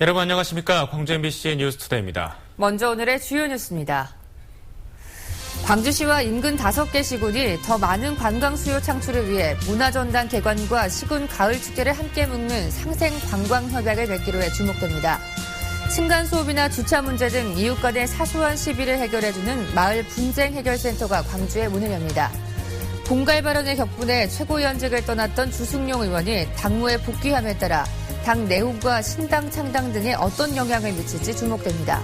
여러분 안녕하십니까? 광주 MBC 뉴스투데이입니다. 먼저 오늘의 주요 뉴스입니다. 광주시와 인근 5개 시군이 더 많은 관광 수요 창출을 위해 문화전당 개관과 시군 가을 축제를 함께 묶는 상생 관광 협약을 맺기로 해 주목됩니다. 층간 소음이나 주차 문제 등 이웃 간의 사소한 시비를 해결해주는 마을 분쟁 해결센터가 광주에 문을 엽니다. 공갈 발언의 격분에 최고위원직을 떠났던 주승용 의원이 당무에 복귀함에 따라 당 내후과 신당 창당 등에 어떤 영향을 미칠지 주목됩니다.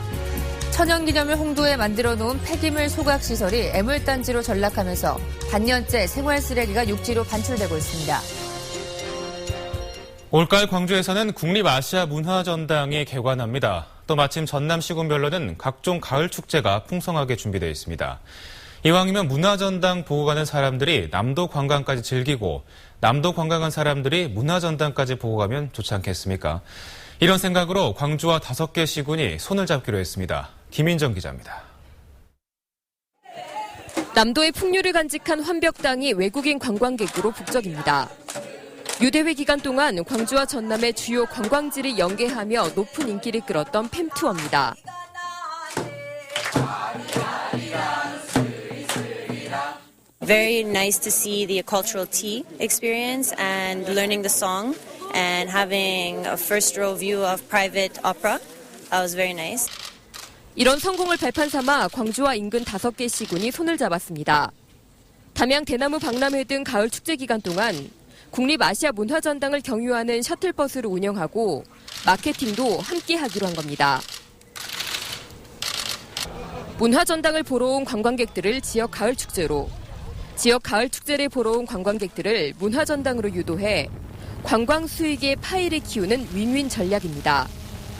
천연기념을 홍도에 만들어 놓은 폐기물 소각시설이 애물단지로 전락하면서 반년째 생활 쓰레기가 육지로 반출되고 있습니다. 올가을 광주에서는 국립아시아문화전당이 개관합니다. 또 마침 전남시군별로는 각종 가을 축제가 풍성하게 준비되어 있습니다. 이왕이면 문화전당 보고 가는 사람들이 남도 관광까지 즐기고 남도 관광한 사람들이 문화전당까지 보고 가면 좋지 않겠습니까? 이런 생각으로 광주와 5개 시군이 손을 잡기로 했습니다. 김인정 기자입니다. 남도의 풍류를 간직한 환벽당이 외국인 관광객으로 북적입니다. 유대회 기간 동안 광주와 전남의 주요 관광지를 연계하며 높은 인기를 끌었던 팸투어입니다. Very nice to see the cultural tea experience and learning the song and having a first row view of private opera. That was very nice. 이런 성공을 발판 삼아 광주와 인근 5개 시군이 손을 잡았습니다. 담양 대나무 박람회 등 가을 축제 기간 동안 국립아시아문화전당을 경유하는 셔틀버스를 운영하고 마케팅도 함께 하기로 한 겁니다. 문화전당을 보러 온 관광객들을 지역 가을 축제로, 지역 가을 축제를 보러 온 관광객들을 문화전당으로 유도해 관광 수익의 파이를 키우는 윈윈 전략입니다.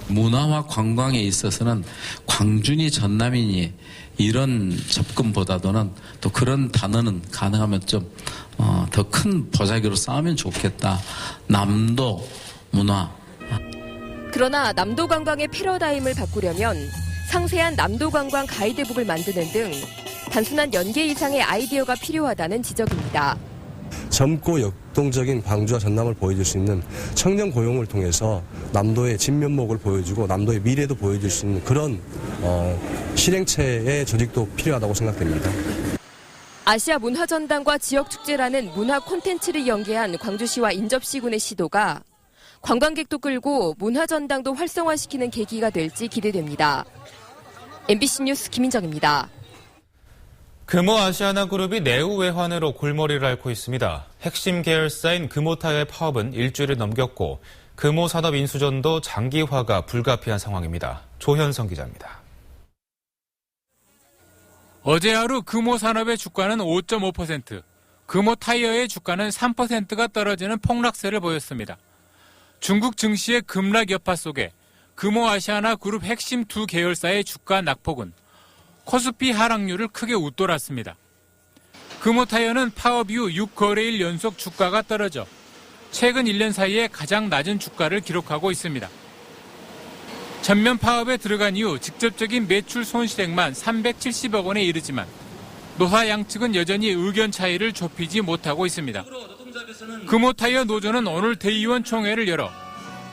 문화와 관광에 있어서는 광주니 전남이니 이런 접근보다도는 또 그런 단어는 가능하면 좀 더 큰 보자기로 쌓으면 좋겠다. 남도 문화. 그러나 남도 관광의 패러다임을 바꾸려면 상세한 남도 관광 가이드북을 만드는 등 단순한 연계 이상의 아이디어가 필요하다는 지적입니다. 젊고 역동적인 광주와 전남을 보여줄 수 있는 청년 고용을 통해서 남도의 진면목을 보여주고 남도의 미래도 보여줄 수 있는 그런 실행체의 조직도 필요하다고 생각됩니다. 아시아 문화전당과 지역축제라는 문화 콘텐츠를 연계한 광주시와 인접시군의 시도가 관광객도 끌고 문화전당도 활성화시키는 계기가 될지 기대됩니다. MBC 뉴스 김인정입니다. 금호아시아나그룹이 내후 외환으로 골머리를 앓고 있습니다. 핵심 계열사인 금호타이어의 파업은 일주일을 넘겼고 금호산업인수전도 장기화가 불가피한 상황입니다. 조현성 기자입니다. 어제 하루 금호산업의 주가는 5.5%, 금호타이어의 주가는 3%가 떨어지는 폭락세를 보였습니다. 중국 증시의 급락 여파 속에 금호아시아나그룹 핵심 두 계열사의 주가 낙폭은 코스피 하락률을 크게 웃돌았습니다. 금호타이어는 파업 이후 6거래일 연속 주가가 떨어져 최근 1년 사이에 가장 낮은 주가를 기록하고 있습니다. 전면 파업에 들어간 이후 직접적인 매출 손실액만 370억 원에 이르지만 노사 양측은 여전히 의견 차이를 좁히지 못하고 있습니다. 금호타이어 노조는 오늘 대의원 총회를 열어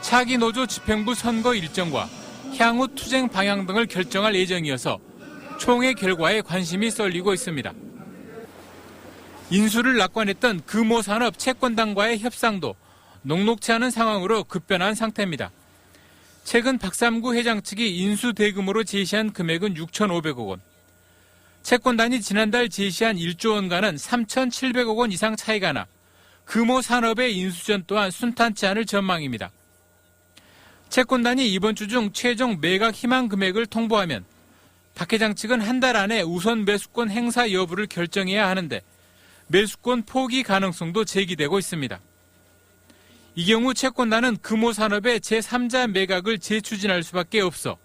차기 노조 집행부 선거 일정과 향후 투쟁 방향 등을 결정할 예정이어서 총회 결과에 관심이 쏠리고 있습니다. 인수를 낙관했던 금호산업 채권당과의 협상도 녹록치 않은 상황으로 급변한 상태입니다. 최근 박삼구 회장 측이 인수 대금으로 제시한 금액은 6,500억 원. 채권단이 지난달 제시한 1조 원과는 3,700억 원 이상 차이가 나 금호산업의 인수전 또한 순탄치 않을 전망입니다. 채권단이 이번 주 중 최종 매각 희망 금액을 통보하면 박 회장 측은 한 달 안에 우선 매수권 행사 여부를 결정해야 하는데 매수권 포기 가능성도 제기되고 있습니다. 이 경우 채권단은 금호산업의 제3자 매각을 재추진할 수밖에 없어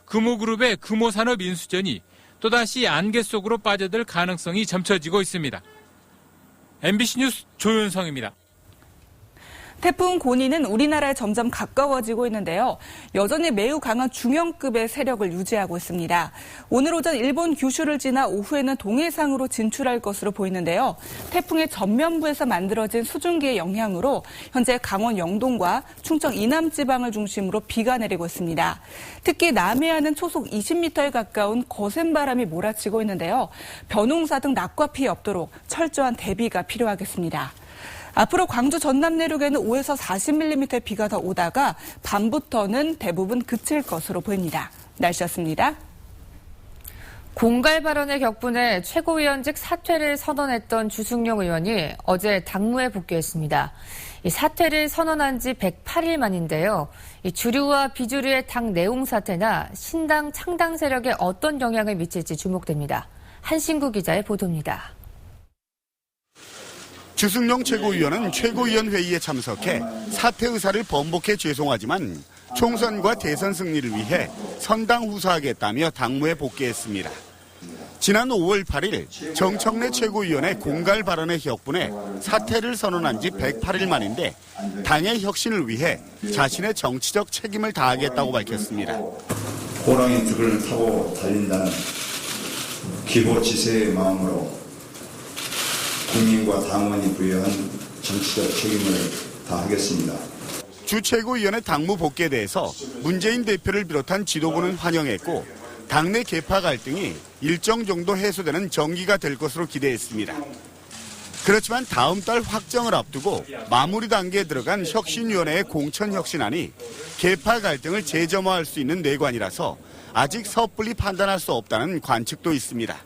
금호그룹의 금호산업 인수전이 또다시 안개 속으로 빠져들 가능성이 점쳐지고 있습니다. MBC 뉴스 조윤성입니다. 태풍 고니는 우리나라에 점점 가까워지고 있는데요. 여전히 매우 강한 중형급의 세력을 유지하고 있습니다. 오늘 오전 일본 규슈를 지나 오후에는 동해상으로 진출할 것으로 보이는데요. 태풍의 전면부에서 만들어진 수증기의 영향으로 현재 강원 영동과 충청 이남 지방을 중심으로 비가 내리고 있습니다. 특히 남해안은 초속 20m에 가까운 거센 바람이 몰아치고 있는데요. 벼농사 등 낙과 피해 없도록 철저한 대비가 필요하겠습니다. 앞으로 광주 전남 내륙에는 5에서 40mm의 비가 더 오다가 밤부터는 대부분 그칠 것으로 보입니다. 날씨였습니다. 공갈 발언의 격분에 최고위원직 사퇴를 선언했던 주승용 의원이 어제 당무에 복귀했습니다. 이 사퇴를 선언한 지 108일 만인데요. 이 주류와 비주류의 당 내용 사퇴나 신당 창당 세력에 어떤 영향을 미칠지 주목됩니다. 한신구 기자의 보도입니다. 주승용 최고위원은 최고위원 회의에 참석해 사퇴 의사를 번복해 죄송하지만 총선과 대선 승리를 위해 선당 후사하겠다며 당무에 복귀했습니다. 지난 5월 8일 정청래 최고위원의 공갈 발언의 격분에 사퇴를 선언한 지 108일 만인데 당의 혁신을 위해 자신의 정치적 책임을 다하겠다고 밝혔습니다. 호랑이 득을 타고 달린다는 기호지세의 마음으로 국민과 당원이 부여한 정치적 책임을 다하겠습니다. 주 최고위원의 당무 복귀에 대해서 문재인 대표를 비롯한 지도부는 환영했고 당내 계파 갈등이 일정 정도 해소되는 정기가 될 것으로 기대했습니다. 그렇지만 다음 달 확정을 앞두고 마무리 단계에 들어간 혁신위원회의 공천혁신안이 계파 갈등을 재점화할 수 있는 뇌관이라서 아직 섣불리 판단할 수 없다는 관측도 있습니다.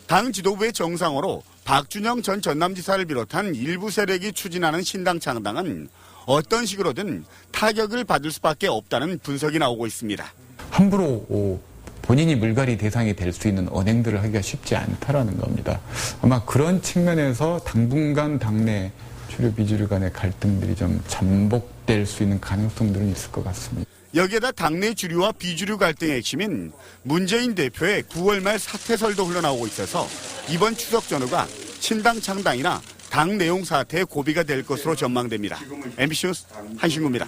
당 지도부의 정상으로 박준영 전 전남지사를 비롯한 일부 세력이 추진하는 신당 창당은 어떤 식으로든 타격을 받을 수밖에 없다는 분석이 나오고 있습니다. 함부로 본인이 물갈이 대상이 될 수 있는 언행들을 하기가 쉽지 않다라는 겁니다. 아마 그런 측면에서 당분간 당내 주류 비주류 간의 갈등들이 좀 잠복될 수 있는 가능성들은 있을 것 같습니다. 여기에다 당내 주류와 비주류 갈등의 핵심인 문재인 대표의 9월 말 사퇴설도 흘러나오고 있어서 이번 추석 전후가 신당 창당이나 당 내용 사퇴의 고비가 될 것으로 전망됩니다. MBC 뉴스 한신구입니다.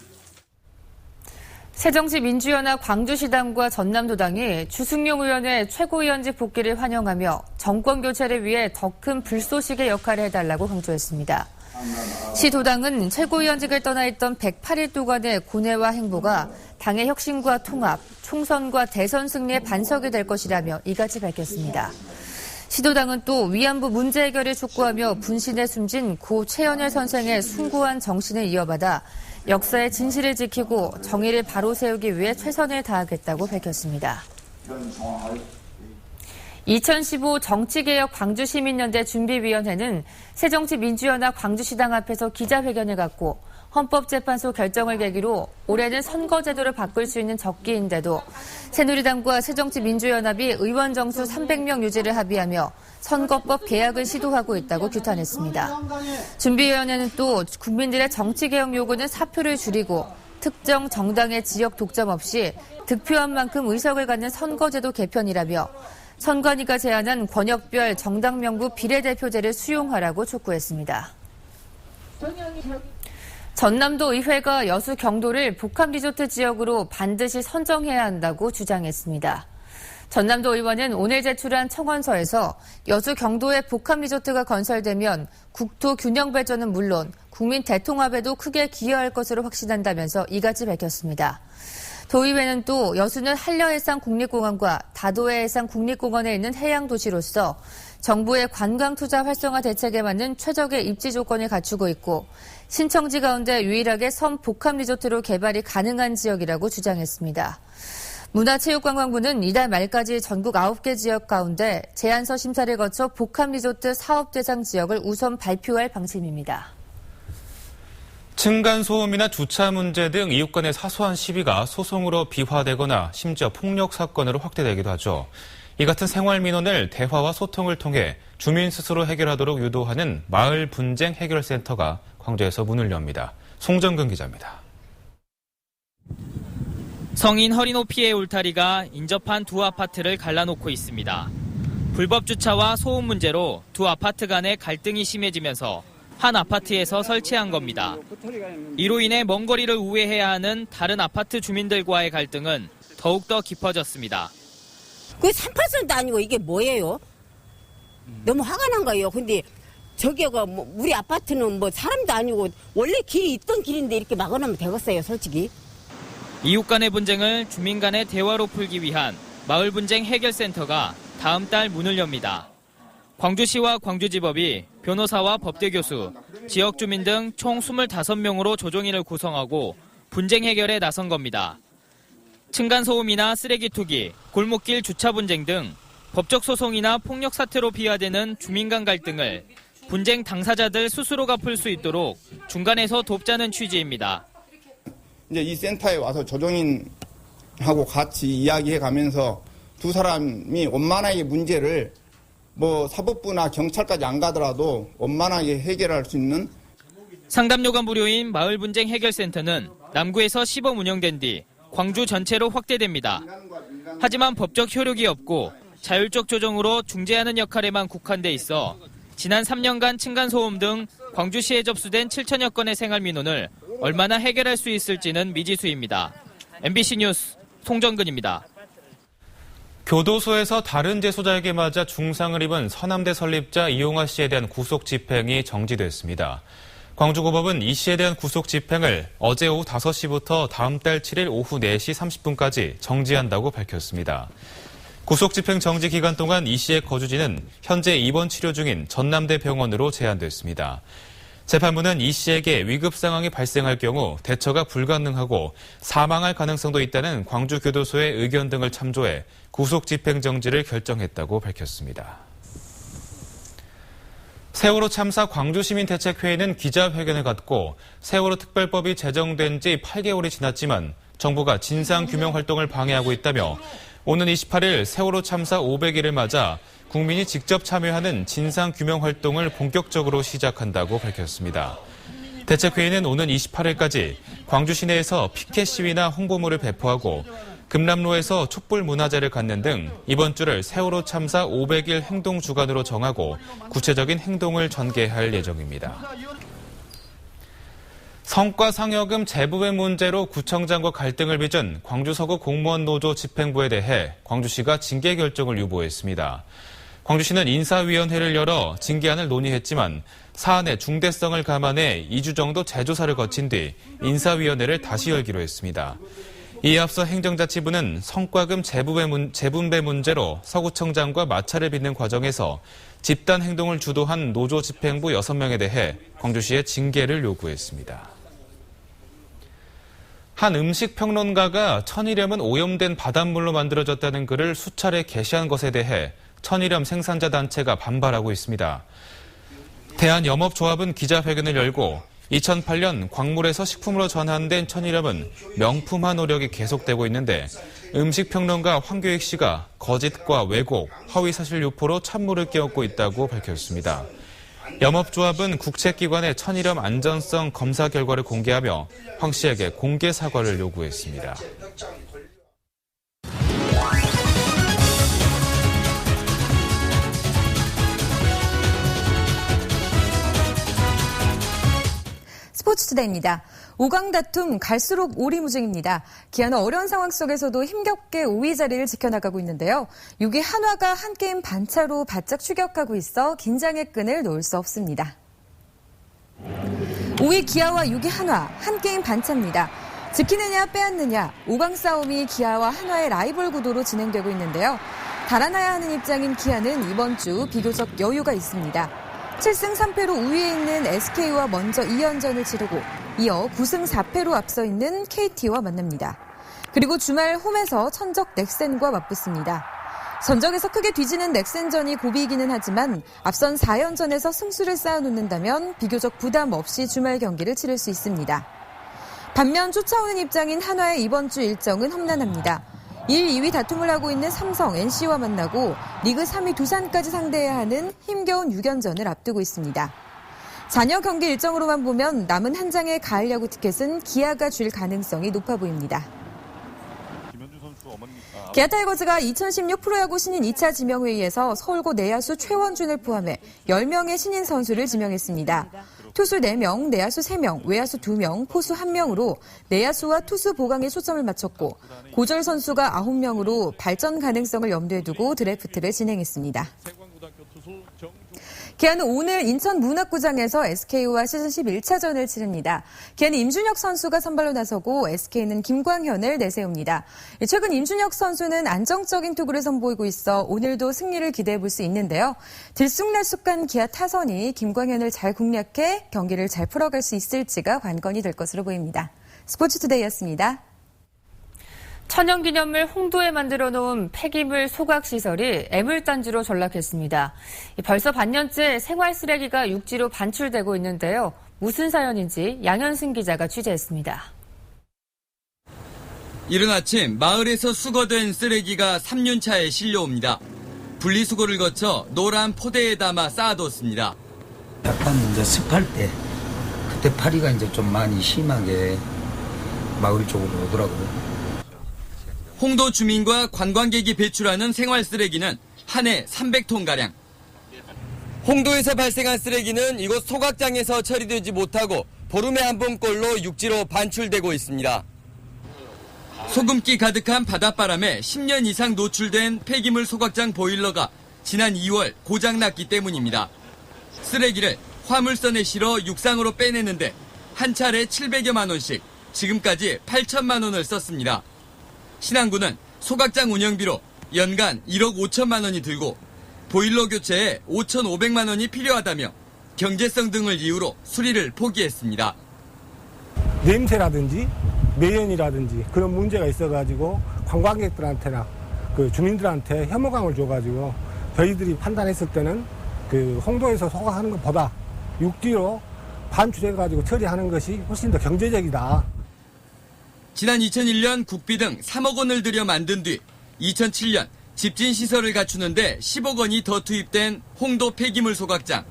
새정치민주연합 광주시당과 전남도당이 주승용 의원의 최고위원직 복귀를 환영하며 정권 교체를 위해 더 큰 불쏘시개 역할을 해달라고 강조했습니다. 시도당은 최고위원직을 떠나 있던 108일 동안의 고뇌와 행보가 당의 혁신과 통합, 총선과 대선 승리의 반석이 될 것이라며 이같이 밝혔습니다. 시도당은 또 위안부 문제 해결을 촉구하며 분신에 숨진 고 최연일 선생의 숭고한 정신을 이어받아 역사의 진실을 지키고 정의를 바로 세우기 위해 최선을 다하겠다고 밝혔습니다. 2015 정치개혁 광주시민연대 준비위원회는 새정치민주연합 광주시당 앞에서 기자회견을 갖고 헌법재판소 결정을 계기로 올해는 선거제도를 바꿀 수 있는 적기인데도 새누리당과 새정치민주연합이 의원 정수 300명 유지를 합의하며 선거법 개혁을 시도하고 있다고 규탄했습니다. 준비위원회는 또 국민들의 정치개혁 요구는 사표를 줄이고 특정 정당의 지역 독점 없이 득표한 만큼 의석을 갖는 선거제도 개편이라며 선관위가 제안한 권역별 정당명부 비례대표제를 수용하라고 촉구했습니다. 전남도 의회가 여수 경도를 복합리조트 지역으로 반드시 선정해야 한다고 주장했습니다. 전남도 의원은 오늘 제출한 청원서에서 여수 경도에 복합리조트가 건설되면 국토 균형 발전은 물론 국민 대통합에도 크게 기여할 것으로 확신한다면서 이같이 밝혔습니다. 도의회는 또 여수는 한려해상 국립공원과 다도해 해상 국립공원에 있는 해양도시로서 정부의 관광투자 활성화 대책에 맞는 최적의 입지 조건을 갖추고 있고 신청지 가운데 유일하게 섬 복합리조트로 개발이 가능한 지역이라고 주장했습니다. 문화체육관광부는 이달 말까지 전국 9개 지역 가운데 제안서 심사를 거쳐 복합리조트 사업 대상 지역을 우선 발표할 방침입니다. 층간소음이나 주차 문제 등 이웃 간의 사소한 시비가 소송으로 비화되거나 심지어 폭력 사건으로 확대되기도 하죠. 이 같은 생활 민원을 대화와 소통을 통해 주민 스스로 해결하도록 유도하는 마을 분쟁 해결센터가 광주에서 문을 엽니다. 송정근 기자입니다. 성인 허리 높이의 울타리가 인접한 두 아파트를 갈라놓고 있습니다. 불법 주차와 소음 문제로 두 아파트 간의 갈등이 심해지면서 한 아파트에서 설치한 겁니다. 이로 인해 먼 거리를 우회해야 하는 다른 아파트 주민들과의 갈등은 더욱더 깊어졌습니다. 그 38선도 아니고 이게 뭐예요? 너무 화가 난 거예요. 근데 저기가 뭐 우리 아파트는 뭐 사람도 아니고 원래 길이 있던 길인데 이렇게 막아놓으면 되겠어요, 솔직히. 이웃 간의 분쟁을 주민 간의 대화로 풀기 위한 마을 분쟁 해결센터가 다음 달 문을 엽니다. 광주시와 광주지법이 변호사와 법대 교수, 지역 주민 등 총 25명으로 조정위를 구성하고 분쟁 해결에 나선 겁니다. 층간소음이나 쓰레기 투기, 골목길 주차 분쟁 등 법적 소송이나 폭력 사태로 비화되는 주민 간 갈등을 분쟁 당사자들 스스로가 풀 수 있도록 중간에서 돕자는 취지입니다. 이제 이 센터에 와서 조정인하고 같이 이야기해 가면서 두 사람이 원만하게 문제를 뭐 사법부나 경찰까지 안 가더라도 원만하게 해결할 수 있는 상담요가 무료인 마을 분쟁 해결센터는 남구에서 시범 운영된 뒤 광주 전체로 확대됩니다. 하지만 법적 효력이 없고 자율적 조정으로 중재하는 역할에만 국한돼 있어 지난 3년간 층간소음 등 광주시에 접수된 7천여 건의 생활민원을 얼마나 해결할 수 있을지는 미지수입니다. MBC 뉴스 송정근입니다. 교도소에서 다른 재소자에게 맞아 중상을 입은 서남대 설립자 이용화 씨에 대한 구속 집행이 정지됐습니다. 광주고법은 이 씨에 대한 구속 집행을 어제 오후 5시부터 다음 달 7일 오후 4시 30분까지 정지한다고 밝혔습니다. 구속 집행 정지 기간 동안 이 씨의 거주지는 현재 입원 치료 중인 전남대 병원으로 제한됐습니다. 재판부는 이 씨에게 위급 상황이 발생할 경우 대처가 불가능하고 사망할 가능성도 있다는 광주교도소의 의견 등을 참조해 구속 집행 정지를 결정했다고 밝혔습니다. 세월호 참사 광주시민대책회의는 기자회견을 갖고 세월호 특별법이 제정된 지 8개월이 지났지만 정부가 진상규명 활동을 방해하고 있다며 오는 28일 세월호 참사 500일을 맞아 국민이 직접 참여하는 진상규명 활동을 본격적으로 시작한다고 밝혔습니다. 대책회의는 오는 28일까지 광주 시내에서 피켓 시위나 홍보물을 배포하고 금남로에서 촛불 문화제를 갖는 등 이번 주를 세월호 참사 500일 행동 주간으로 정하고 구체적인 행동을 전개할 예정입니다. 성과 상여금 재부회 문제로 구청장과 갈등을 빚은 광주 서구 공무원 노조 집행부에 대해 광주시가 징계 결정을 유보했습니다. 광주시는 인사위원회를 열어 징계안을 논의했지만 사안의 중대성을 감안해 2주 정도 재조사를 거친 뒤 인사위원회를 다시 열기로 했습니다. 이에 앞서 행정자치부는 성과금 재분배 문제로 서구청장과 마찰을 빚는 과정에서 집단 행동을 주도한 노조 집행부 6명에 대해 광주시에 징계를 요구했습니다. 한 음식 평론가가 천일염은 오염된 바닷물로 만들어졌다는 글을 수차례 게시한 것에 대해 천일염 생산자 단체가 반발하고 있습니다. 대한염업조합은 기자회견을 열고 2008년 광물에서 식품으로 전환된 천일염은 명품화 노력이 계속되고 있는데 음식평론가 황교익 씨가 거짓과 왜곡, 허위사실 유포로 찬물을 끼얹고 있다고 밝혔습니다. 염업조합은 국책기관의 천일염 안전성 검사 결과를 공개하며 황 씨에게 공개 사과를 요구했습니다. 스포츠투데이입니다. 5강 다툼 갈수록 오리무중입니다. 기아는 어려운 상황 속에서도 힘겹게 5위 자리를 지켜나가고 있는데요. 6위 한화가 한 게임 반차로 바짝 추격하고 있어 긴장의 끈을 놓을 수 없습니다. 5위 기아와 6위 한화 한 게임 반차입니다. 지키느냐 빼앗느냐 5강 싸움이 기아와 한화의 라이벌 구도로 진행되고 있는데요. 달아나야 하는 입장인 기아는 이번 주 비교적 여유가 있습니다. 7승 3패로 우위에 있는 SK와 먼저 2연전을 치르고 이어 9승 4패로 앞서 있는 KT와 만납니다. 그리고 주말 홈에서 천적 넥센과 맞붙습니다. 전적에서 크게 뒤지는 넥센전이 고비이기는 하지만 앞선 4연전에서 승수를 쌓아놓는다면 비교적 부담 없이 주말 경기를 치를 수 있습니다. 반면 쫓아오는 입장인 한화의 이번 주 일정은 험난합니다. 1, 2위 다툼을 하고 있는 삼성, NC와 만나고 리그 3위 두산까지 상대해야 하는 힘겨운 6연전을 앞두고 있습니다. 잔여 경기 일정으로만 보면 남은 한 장의 가을 야구 티켓은 기아가 줄 가능성이 높아 보입니다. 기아 타이거즈가 2016 프로야구 신인 2차 지명회의에서 서울고 내야수 최원준을 포함해 10명의 신인 선수를 지명했습니다. 투수 4명, 내야수 3명, 외야수 2명, 포수 1명으로 내야수와 투수 보강에 초점을 맞췄고 고졸 선수가 9명으로 발전 가능성을 염두에 두고 드래프트를 진행했습니다. 기아는 오늘 인천 문학구장에서 SK와 시즌 11차전을 치릅니다. 기아는 임준혁 선수가 선발로 나서고 SK는 김광현을 내세웁니다. 최근 임준혁 선수는 안정적인 투구를 선보이고 있어 오늘도 승리를 기대해볼 수 있는데요. 들쑥날쑥한 기아 타선이 김광현을 잘 공략해 경기를 잘 풀어갈 수 있을지가 관건이 될 것으로 보입니다. 스포츠투데이였습니다. 천연기념물 홍도에 만들어 놓은 폐기물 소각시설이 애물단지로 전락했습니다. 벌써 반년째 생활 쓰레기가 육지로 반출되고 있는데요. 무슨 사연인지 양현승 기자가 취재했습니다. 이른 아침 마을에서 수거된 쓰레기가 3륜차에 실려옵니다. 분리수거를 거쳐 노란 포대에 담아 쌓아뒀습니다. 약간 이제 습할 때 그때 파리가 이제 좀 많이 심하게 마을 쪽으로 오더라고요. 홍도 주민과 관광객이 배출하는 생활 쓰레기는 한 해 300톤가량. 홍도에서 발생한 쓰레기는 이곳 소각장에서 처리되지 못하고 보름에 한 번꼴로 육지로 반출되고 있습니다. 소금기 가득한 바닷바람에 10년 이상 노출된 폐기물 소각장 보일러가 지난 2월 고장났기 때문입니다. 쓰레기를 화물선에 실어 육상으로 빼내는데 한 차례 700여만 원씩, 지금까지 8천만 원을 썼습니다. 신안군은 소각장 운영비로 연간 1억 5천만 원이 들고 보일러 교체에 5,500만 원이 필요하다며 경제성 등을 이유로 수리를 포기했습니다. 냄새라든지 매연이라든지 그런 문제가 있어가지고 관광객들한테나 그 주민들한테 혐오감을 줘가지고 저희들이 판단했을 때는 그 홍도에서 소각하는 것보다 육지로 반출해가지고 처리하는 것이 훨씬 더 경제적이다. 지난 2001년 국비 등 3억 원을 들여 만든 뒤 2007년 집진 시설을 갖추는데 10억 원이 더 투입된 홍도 폐기물 소각장.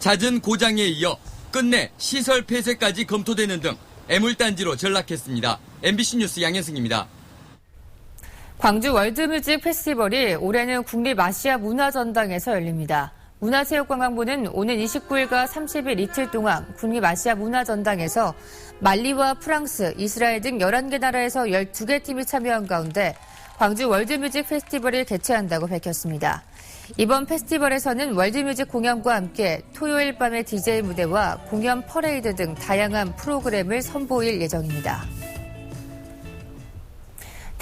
잦은 고장에 이어 끝내 시설 폐쇄까지 검토되는 등 애물단지로 전락했습니다. MBC 뉴스 양현승입니다. 광주 월드뮤직 페스티벌이 올해는 국립아시아 문화전당에서 열립니다. 문화체육관광부는 오는 29일과 30일 이틀 동안 국립아시아 문화전당에서 말리와 프랑스, 이스라엘 등 11개 나라에서 12개 팀이 참여한 가운데 광주 월드뮤직 페스티벌을 개최한다고 밝혔습니다. 이번 페스티벌에서는 월드뮤직 공연과 함께 토요일 밤의 DJ 무대와 공연 퍼레이드 등 다양한 프로그램을 선보일 예정입니다.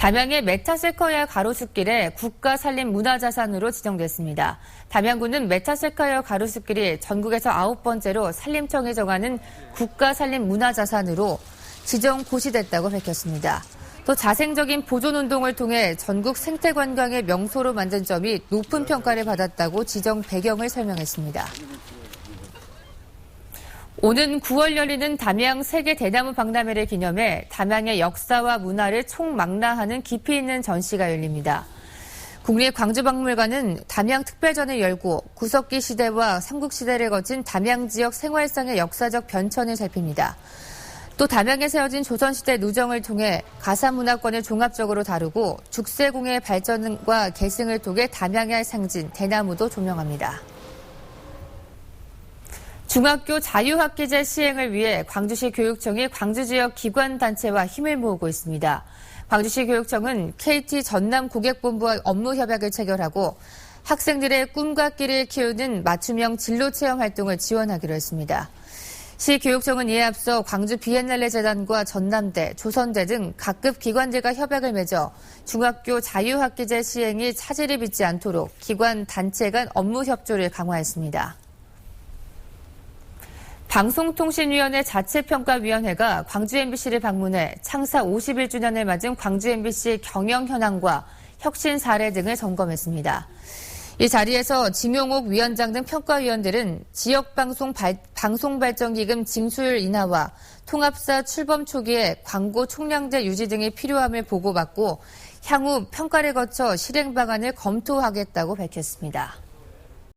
담양의 메타세커야 가로수길에 국가산림문화자산으로 지정됐습니다. 담양군은 메타세커야 가로수길이 전국에서 9번째로 산림청이 정하는 국가산림문화자산으로 지정 고시됐다고 밝혔습니다. 또 자생적인 보존운동을 통해 전국 생태관광의 명소로 만든 점이 높은 평가를 받았다고 지정 배경을 설명했습니다. 오는 9월 열리는 담양 세계 대나무 박람회를 기념해 담양의 역사와 문화를 총망라하는 깊이 있는 전시가 열립니다. 국립광주박물관은 담양특별전을 열고 구석기 시대와 삼국시대를 거친 담양 지역 생활상의 역사적 변천을 살핍니다. 또 담양에 세워진 조선시대 누정을 통해 가사문화권을 종합적으로 다루고 죽세공의 발전과 계승을 통해 담양의 상징 대나무도 조명합니다. 중학교 자유학기제 시행을 위해 광주시 교육청이 광주 지역 기관단체와 힘을 모으고 있습니다. 광주시 교육청은 KT 전남 고객본부와 업무 협약을 체결하고 학생들의 꿈과 끼를 키우는 맞춤형 진로체험 활동을 지원하기로 했습니다. 시 교육청은 이에 앞서 광주 비엔날레 재단과 전남대, 조선대 등 각급 기관들과 협약을 맺어 중학교 자유학기제 시행이 차질이 빚지 않도록 기관 단체 간 업무 협조를 강화했습니다. 방송통신위원회 자체평가위원회가 광주 MBC를 방문해 창사 51주년을 맞은 광주 MBC 경영 현황과 혁신 사례 등을 점검했습니다. 이 자리에서 진용옥 위원장 등 평가위원들은 지역방송발전기금 징수율 인하와 통합사 출범 초기에 광고 총량제 유지 등이 필요함을 보고받고 향후 평가를 거쳐 실행 방안을 검토하겠다고 밝혔습니다.